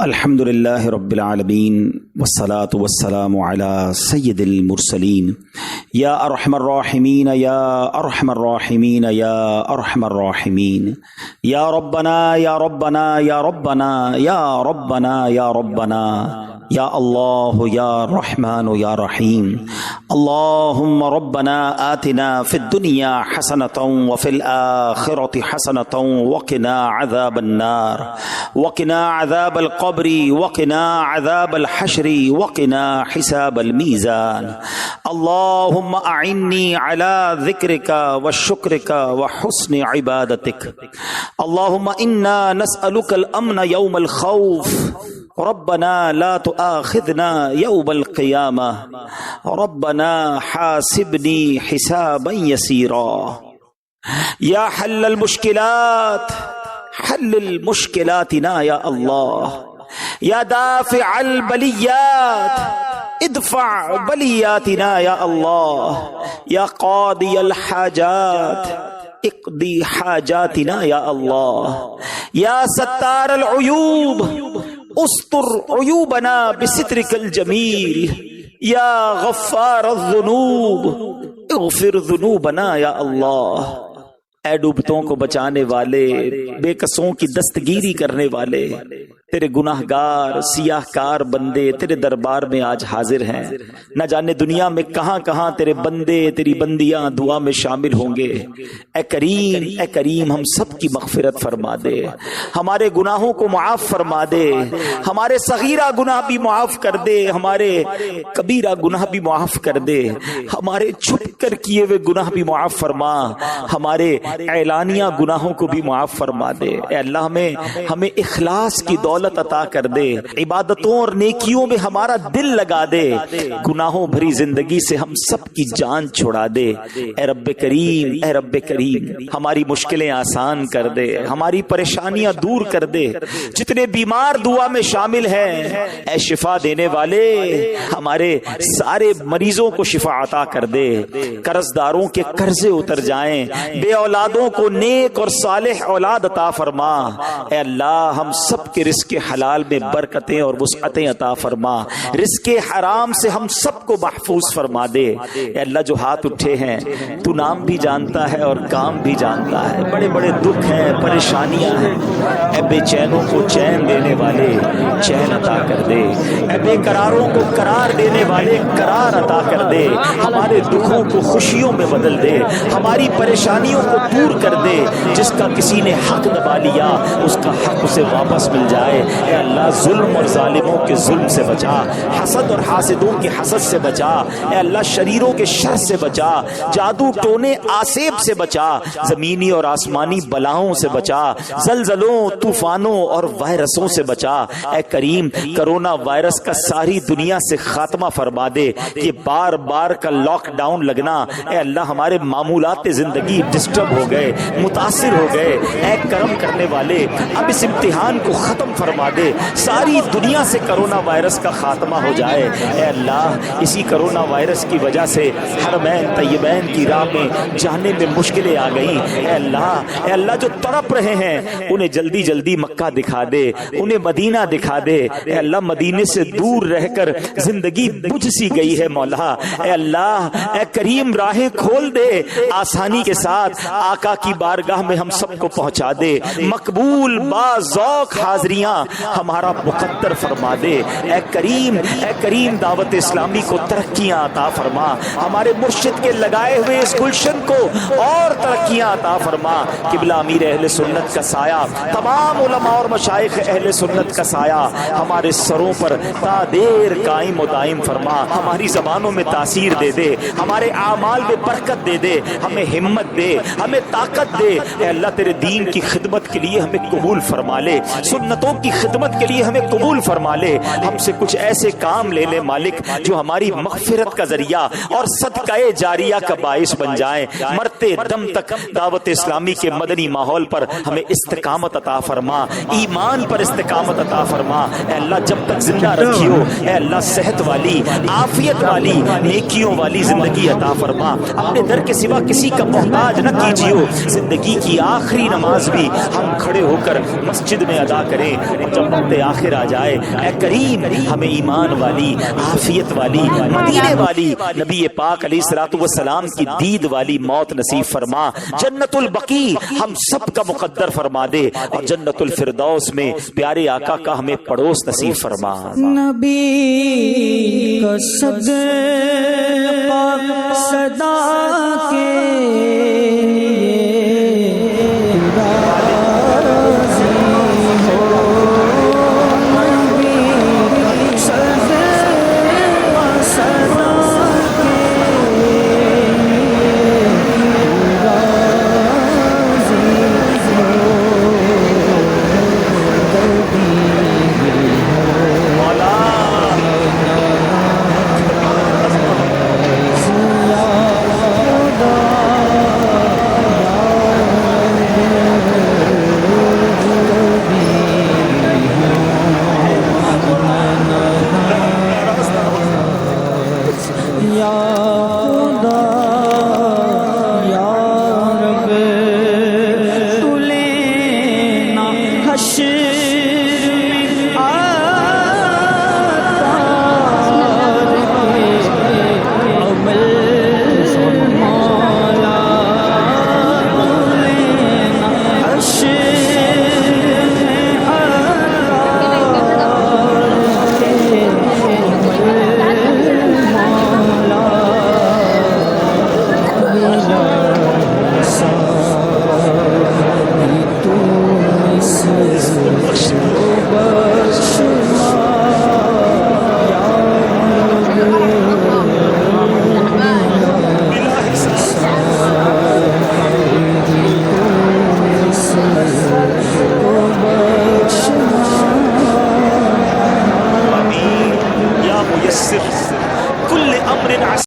الحمد للہ رب العالمین والصلاة والسلام علی سید المرسلین یا ارحم الراحمین یا ارحم الراحمین یا ارحم الراحمین یا ربنا یا ربنا یا ربنا یا ربنا یا ربنا یا اللہ یا رحمن یا رحیم اللہم ربنا آتنا فی الدنیا حسنۃ وفی الآخرۃ حسنۃ وقنا عذاب النار وقنا عذاب القبر وقنا عذاب الحشر وقنا حساب الميزان اللهم أعني على ذكرك وشكرك وحسن عبادتك اللهم إنا نسألك الأمن يوم الخوف ربنا لا تؤاخذنا يوم القيامة ربنا حاسبني حسابا يسيرا يا حل المشكلات حل المشكلاتنا يا الله یا دافع البلیات ادفع بلیاتنا یا اللہ یا قاضی الحاجات اقضی حاجاتنا یا اللہ یا ستار العیوب استر عیوبنا بسترک الجمیل یا غفار الذنوب اغفر ذنوبنا یا اللہ اے ڈوبتوں کو بچانے والے، بے کسوں کی دستگیری کرنے والے، تیرے گناہگار سیاہ کار بندے تیرے دربار میں آج حاضر ہیں۔ نہ جانے دنیا میں کہاں کہاں تیرے بندے تیری بندیاں دعا میں شامل ہوں گے۔ اے کریم ہم سب کی مغفرت فرما دے، ہمارے گناہوں کو معاف فرما دے، ہمارے صغیرہ گناہ بھی معاف کر دے، ہمارے کبیرہ گناہ بھی معاف کر دے، ہمارے چھپ کر کیے ہوئے گناہ بھی معاف فرما، ہمارے اعلانیہ گناہوں کو بھی معاف فرما دے۔ اے اللہ ہمیں اخلاص کی دولت عطا کر دے، عبادتوں اور نیکیوں میں ہمارا دل لگا دے، گناہوں بھری زندگی سے ہم سب کی جان چھڑا دے۔ اے رب کریم ہماری مشکلیں آسان کر دے، ہماری پریشانیاں دور کر دے۔ جتنے بیمار دعا میں شامل ہیں اے شفا دینے والے، ہمارے سارے مریضوں کو شفا عطا کر دے، قرض داروں کے قرضے اتر جائیں، بے اولادوں کو نیک اور صالح اولاد عطا فرما۔ اے اللہ ہم سب کے رزق حلال میں برکتیں اور وسعتیں عطا فرما، رزق حرام سے ہم سب کو محفوظ فرما دے۔ اے اللہ جو ہاتھ اٹھے ہیں تو نام بھی جانتا ہے اور کام بھی جانتا ہے، بڑے بڑے دکھ ہیں پریشانیاں ہیں، اے بے چینوں کو چین دینے والے چین عطا کر دے، اے بے قراروں کو قرار دینے والے قرار عطا کر دے، ہمارے دکھوں کو خوشیوں میں بدل دے، ہماری پریشانیوں کو دور کر دے۔ جس کا کسی نے حق دبا لیا اس کا حق اسے واپس مل جائے۔ اے اللہ ظلم اور ظالموں کے ظلم سے بچا، حسد اور حاسدوں کے حسد سے بچا، اے اللہ شریروں کے شر سے بچا، جادو ٹونے آسیب سے بچا، زمینی اور آسمانی بلاؤں سے بچا، زلزلوں طوفانوں اور وائرسوں سے بچا۔ اے کریم کرونا وائرس کا ساری دنیا سے خاتمہ فرما دے۔ یہ بار بار کا لاک ڈاؤن لگنا اے اللہ ہمارے معمولات زندگی ڈسٹرب ہو گئے، متاثر ہو گئے۔ اے کرم کرنے والے اب اس امتحان کو ختم فرما دے، ساری دنیا سے کرونا وائرس کا خاتمہ ہو جائے۔ اے اللہ اسی کرونا وائرس کی وجہ سے حرمین طیبین کی راہ میں جانے میں مشکلیں آ گئیں۔ اے اللہ جو تڑپ رہے ہیں انہیں جلدی جلدی مکہ دکھا دے، انہیں مدینہ دکھا دے۔ اے اللہ مدینے سے دور رہ کر زندگی بجھ سی گئی ہے مولا۔ اے اللہ اے کریم راہیں کھول دے، آسانی کے ساتھ آقا کی بارگاہ میں ہم سب کو پہنچا دے، مقبول با ذوق حاضریاں ہمارا مقدر فرما دے۔ اے کریم دعوت اسلامی کو ترقیاں عطا فرما، ہمارے مرشد کے لگائے ہوئے اس گلشن کو اور ترقیاں عطا فرما۔ قبلہ امیر اہل سنت کا سایہ، تمام علماء اور مشائخ اہل سنت کا سایہ ہمارے سروں پر تا دیر قائم و دائم فرما، ہماری زبانوں میں تاثیر دے دے، ہمارے اعمال میں برکت دے دے، ہمیں ہمت دے، ہمیں طاقت دے۔ اے اللہ تیرے دین کی خدمت کے لیے ہمیں قبول فرما لے، سنتوں کی خدمت کے لیے ہمیں قبول فرما لے، ہم سے کچھ ایسے کام لے لے مالک جو ہماری مغفرت کا ذریعہ اور صدقہ جاریہ کا باعث بن جائیں۔ مرتے دم تک دعوت اسلامی کے مدنی ماحول پر ہمیں استقامت عطا فرما، ایمان پر استقامت عطا فرما۔ اے اللہ جب تک زندہ رکھیو اے اللہ صحت والی، عافیت والی، نیکیوں والی زندگی عطا فرما، اپنے در کے سوا کسی کا محتاج نہ کیجیو۔ زندگی کی آخری نماز بھی ہم کھڑے ہو کر مسجد میں ادا کریں، جب وقت آخر آ جائے اے کریم ہمیں ایمان والی، عافیت والی، مدینے والی، نبی پاک علیہ الصلوۃ والسلام کی دید والی موت نصیب فرما، جنت البقیع ہم سب کا مقدر فرما دے، اور جنت الفردوس میں پیارے آقا کا ہمیں پڑوس نصیب فرما۔ نبی کا صدقہ صدا کے